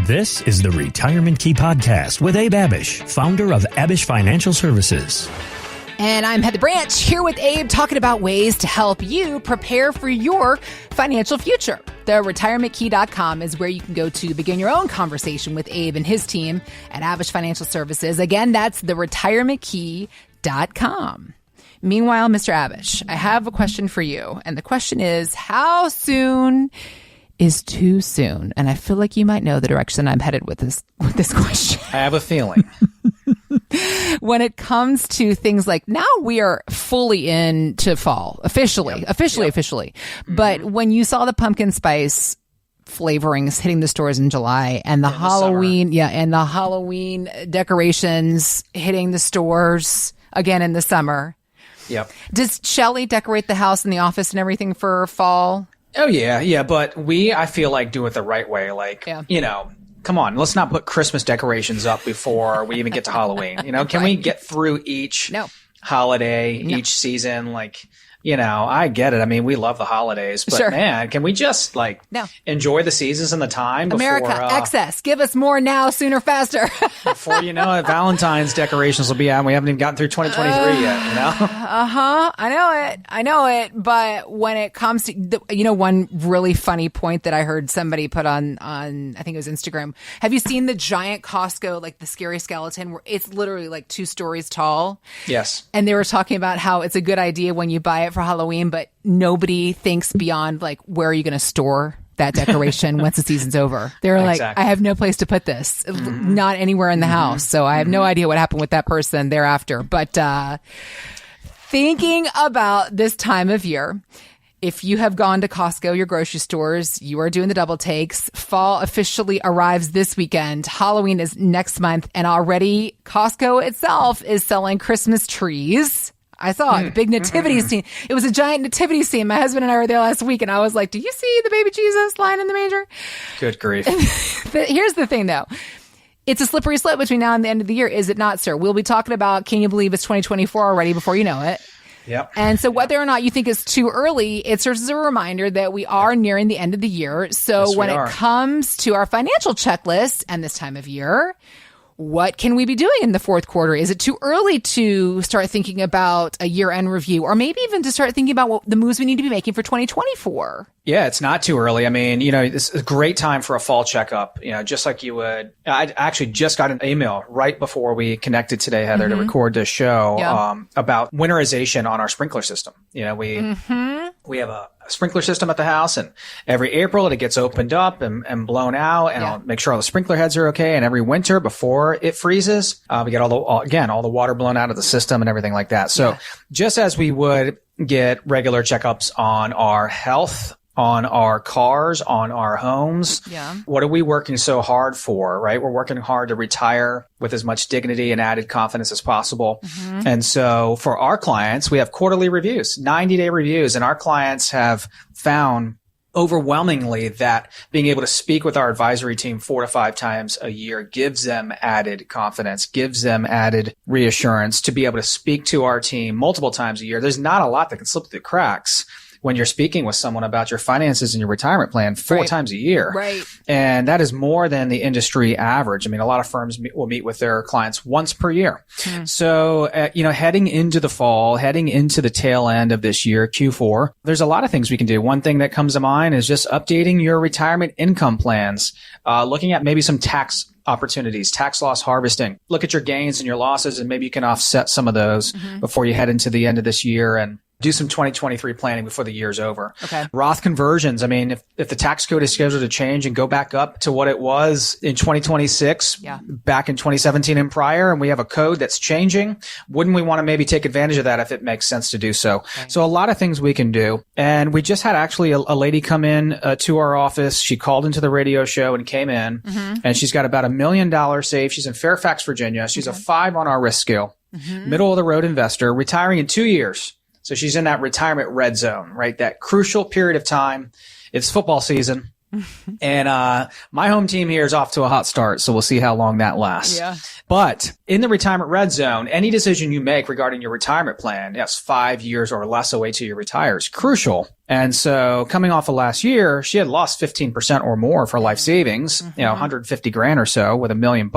This is the Retirement Key Podcast with Abe Abich, founder of Abich Financial Services. And I'm Heather Branch here with Abe, talking about ways to help you prepare for your financial future. The retirementkey.com is where you can go to begin your own conversation with Abe and his team at Abich Financial Services. Again, that's the retirementkey.com. Meanwhile, Mr. Abich, I have a question for you. And the question is, how soon is too soon? And I feel like you might know the direction I'm headed with this question. I have a feeling. When it comes to things like, now we are fully into fall, officially. But when you saw the pumpkin spice flavorings hitting the stores in July and the Halloween decorations hitting the stores again in the summer. Yep. Does Shelley decorate the house and the office and everything for fall? Oh, yeah. But I feel like, do it the right way. Come on, let's not put Christmas decorations up before we even get to Halloween. Can we get through each holiday, each season? I get it. I mean, we love the holidays, but man, can we just enjoy the seasons and the time before America, excess. Give us more now, sooner, faster. Before you know it, Valentine's decorations will be out and we haven't even gotten through 2023 yet, I know it. But when it comes to, one really funny point that I heard somebody put on, I think it was Instagram. Have you seen the giant Costco, the scary skeleton where it's literally 2 stories tall? Yes. And they were talking about how it's a good idea when you buy it for Halloween, but nobody thinks beyond where are you going to store that decoration once the season's over. They're exactly. I have no place to put this, not anywhere in the house. So I have no idea what happened with that person thereafter. But thinking about this time of year, if you have gone to Costco, your grocery stores, you are doing the double takes. Fall officially arrives this weekend. Halloween is next month, and already Costco itself is selling Christmas trees. I saw it, a big nativity scene. It was a giant nativity scene. My husband and I were there last week, and I was like, do you see the baby Jesus lying in the manger? Good grief. Here's the thing, though. It's a slippery slope between now and the end of the year, is it not, sir? We'll be talking about, can you believe it's 2024 already before you know it? Yep. And so whether or not you think it's too early, it serves as a reminder that we are nearing the end of the year. So yes, when it comes to our financial checklist and this time of year, what can we be doing in the fourth quarter? Is it too early to start thinking about a year-end review, or maybe even to start thinking about what the moves we need to be making for 2024? Yeah, it's not too early. I mean, it's a great time for a fall checkup, just like you would. I actually just got an email right before we connected today, Heather, to record this show about winterization on our sprinkler system. We have a sprinkler system at the house, and every April it gets opened up and blown out, and I'll make sure all the sprinkler heads are okay. And every winter before it freezes, we get all the water blown out of the system and everything like that. So just as we would get regular checkups on our health, on our cars, on our homes. Yeah. What are we working so hard for, right? We're working hard to retire with as much dignity and added confidence as possible. And so for our clients, we have quarterly reviews, 90-day reviews, and our clients have found overwhelmingly that being able to speak with our advisory team 4 to 5 times a year gives them added confidence, gives them added reassurance to be able to speak to our team multiple times a year. There's not a lot that can slip through the cracks when you're speaking with someone about your finances and your retirement plan 4 times a year. Right. And that is more than the industry average. I mean, a lot of firms will meet with their clients once per year. So, heading into the fall, heading into the tail end of this year, Q4, there's a lot of things we can do. One thing that comes to mind is just updating your retirement income plans, looking at maybe some tax opportunities, tax loss harvesting. Look at your gains and your losses, and maybe you can offset some of those before you head into the end of this year and do some 2023 planning before the year's over. Okay. Roth conversions. I mean, if the tax code is scheduled to change and go back up to what it was in 2026, back in 2017 and prior, and we have a code that's changing, wouldn't we want to maybe take advantage of that if it makes sense to do so? Okay. So a lot of things we can do. And we just had actually a lady come in to our office. She called into the radio show and came in, and she's got about $1 million saved. She's in Fairfax, Virginia. She's a 5 on our risk scale, middle of the road investor, retiring in 2 years. So she's in that retirement red zone, right? That crucial period of time. It's football season. And my home team here is off to a hot start, so we'll see how long that lasts. Yeah. But in the retirement red zone, any decision you make regarding your retirement plan, yes, 5 years or less away till you retire, is crucial. And so coming off of last year, she had lost 15% or more of her life savings, 150 grand or so with $1 million,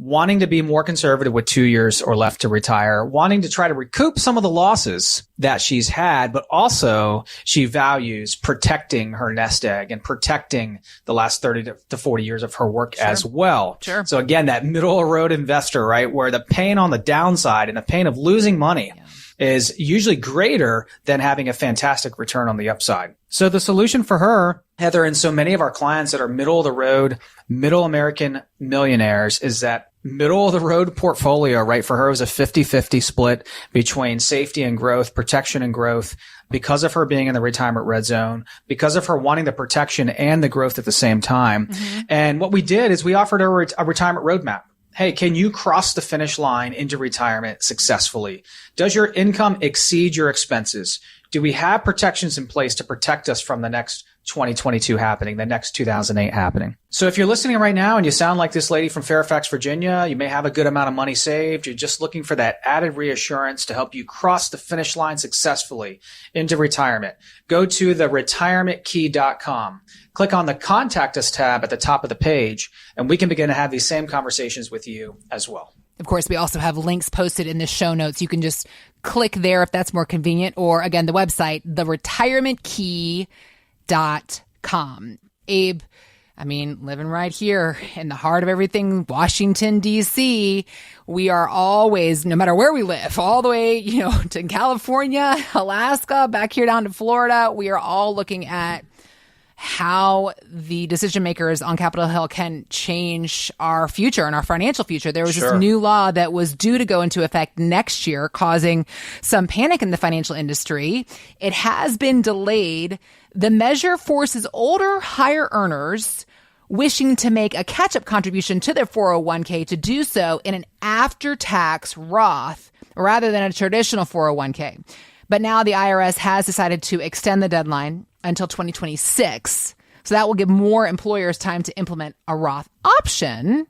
wanting to be more conservative with 2 years or left to retire, wanting to try to recoup some of the losses that she's had, but also she values protecting her nest egg and protecting the last 30 to 40 years of her work as well. Sure. So again, that middle of the road investor, right, where the pain on the downside and the pain of losing money is usually greater than having a fantastic return on the upside. So the solution for her, Heather, and so many of our clients that are middle of the road, middle American millionaires, is that middle of the road portfolio, right? For her, it was a 50-50 split between safety and growth, protection and growth, because of her being in the retirement red zone, because of her wanting the protection and the growth at the same time. And what we did is we offered her a retirement roadmap. Hey, can you cross the finish line into retirement successfully? Does your income exceed your expenses? Do we have protections in place to protect us from the next 2022 happening, the next 2008 happening? So if you're listening right now and you sound like this lady from Fairfax, Virginia, you may have a good amount of money saved. You're just looking for that added reassurance to help you cross the finish line successfully into retirement. Go to theretirementkey.com. Click on the Contact Us tab at the top of the page, and we can begin to have these same conversations with you as well. Of course, we also have links posted in the show notes. You can just click there if that's more convenient, or again, the website, theretirementkey.com. Abe, I mean, living right here in the heart of everything, Washington, D.C., we are always, no matter where we live, all the way, to California, Alaska, back here down to Florida, we are all looking at how the decision makers on Capitol Hill can change our future and our financial future. There was this new law that was due to go into effect next year, causing some panic in the financial industry. It has been delayed. The measure forces older, higher earners wishing to make a catch-up contribution to their 401k to do so in an after-tax Roth rather than a traditional 401k. But now the IRS has decided to extend the deadline until 2026. So that will give more employers time to implement a Roth option.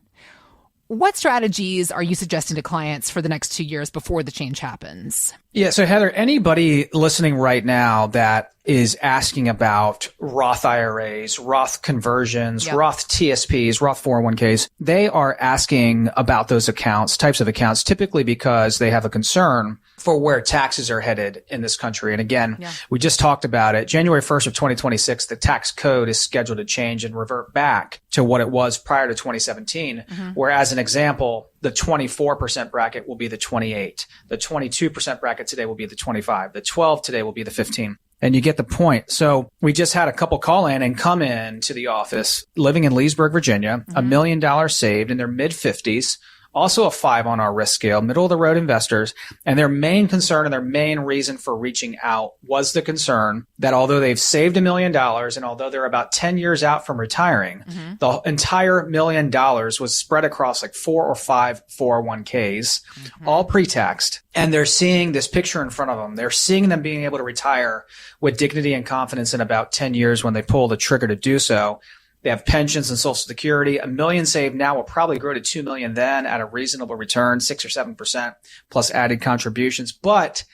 What strategies are you suggesting to clients for the next 2 years before the change happens? Yeah. So Heather, anybody listening right now that is asking about Roth IRAs, Roth conversions, Roth TSPs, Roth 401ks, they are asking about those accounts, types of accounts, typically because they have a concern for where taxes are headed in this country. And again, we just talked about it. January 1st of 2026, the tax code is scheduled to change and revert back to what it was prior to 2017. Where as an example, the 24% bracket will be the 28. The 22% bracket today will be the 25. The 12 today will be the 15. And you get the point. So we just had a couple call in and come in to the office living in Leesburg, Virginia, $1 million saved in their mid 50s. Also a 5 on our risk scale, middle of the road investors. And their main concern and their main reason for reaching out was the concern that although they've saved $1 million and although they're about 10 years out from retiring, the entire $1 million was spread across like 4 or 5 401ks, all pre-taxed. And they're seeing this picture in front of them. They're seeing them being able to retire with dignity and confidence in about 10 years when they pull the trigger to do so. They have pensions and Social Security. $1 million saved now will probably grow to $2 million then at a reasonable return, 6 or 7% plus added contributions. But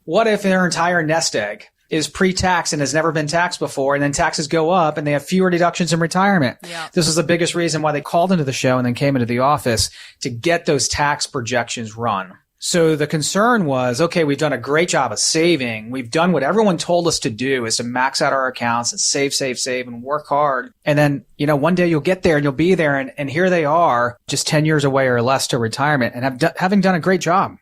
what if their entire nest egg is pre-tax and has never been taxed before, and then taxes go up and they have fewer deductions in retirement? This is the biggest reason why they called into the show and then came into the office to get those tax projections run. So the concern was, okay, we've done a great job of saving. We've done what everyone told us to do, is to max out our accounts and save and work hard. And then, one day you'll get there and you'll be there. And here they are just 10 years away or less to retirement and having done a great job,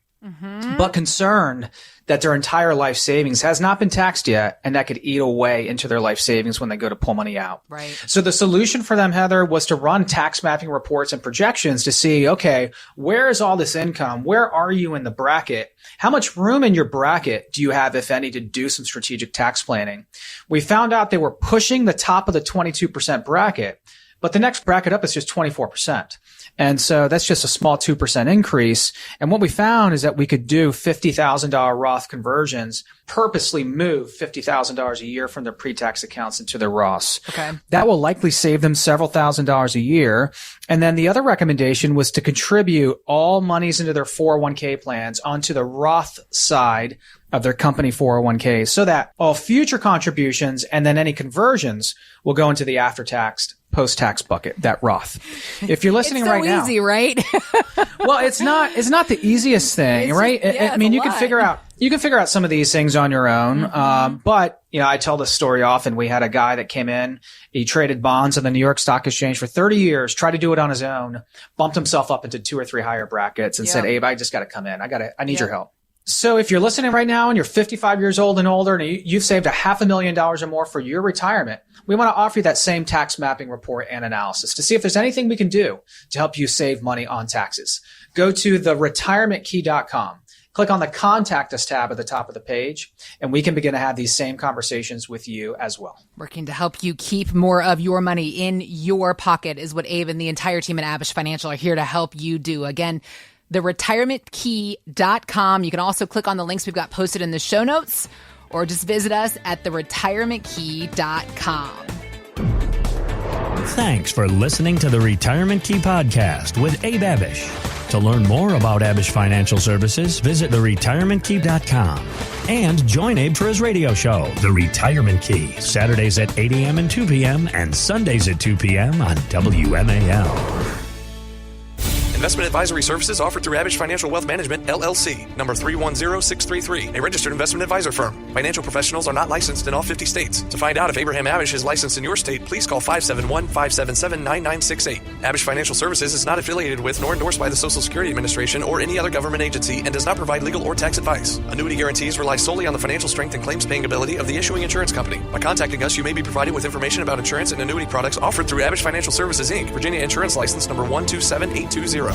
but concerned that their entire life savings has not been taxed yet, and that could eat away into their life savings when they go to pull money out. Right. So the solution for them, Heather, was to run tax mapping reports and projections to see, okay, where is all this income? Where are you in the bracket? How much room in your bracket do you have, if any, to do some strategic tax planning? We found out they were pushing the top of the 22% bracket, But the next bracket up is just 24%. And so that's just a small 2% increase. And what we found is that we could do $50,000 Roth conversions, purposely move $50,000 a year from their pre-tax accounts into their Roths. Okay. That will likely save them several $1,000s a year. And then the other recommendation was to contribute all monies into their 401k plans onto the Roth side of their company 401k so that all future contributions and then any conversions will go into the after-tax, post-tax bucket, that Roth. If you're listening it's so right now. easy, right? Well, it's not the easiest thing, right? I mean, you can figure out some of these things on your own. Mm-hmm. But, I tell this story often. We had a guy that came in, he traded bonds on the New York Stock Exchange for 30 years, tried to do it on his own, bumped himself up into 2 or 3 higher brackets and said, Abe, I just got to come in. I need your help. So if you're listening right now and you're 55 years old and older and you've saved $500,000 or more for your retirement, we want to offer you that same tax mapping report and analysis to see if there's anything we can do to help you save money on taxes. Go to theretirementkey.com. Click on the Contact Us tab at the top of the page, and we can begin to have these same conversations with you as well. Working to help you keep more of your money in your pocket is what Abe and the entire team at Abish Financial are here to help you do. Again, theretirementkey.com. You can also click on the links we've got posted in the show notes, or just visit us at theretirementkey.com. Thanks for listening to the Retirement Key Podcast with Abe Abich. To learn more about Abish Financial Services, visit theretirementkey.com and join Abe for his radio show, The Retirement Key, Saturdays at 8 a.m. and 2 p.m. and Sundays at 2 p.m. on WMAL. Investment advisory services offered through Abish Financial Wealth Management, LLC, number 310633, a registered investment advisor firm. Financial professionals are not licensed in all 50 states. To find out if Abraham Abish is licensed in your state, please call 571-577-9968. Abish Financial Services is not affiliated with nor endorsed by the Social Security Administration or any other government agency and does not provide legal or tax advice. Annuity guarantees rely solely on the financial strength and claims-paying ability of the issuing insurance company. By contacting us, you may be provided with information about insurance and annuity products offered through Abish Financial Services, Inc., Virginia Insurance License number 127820.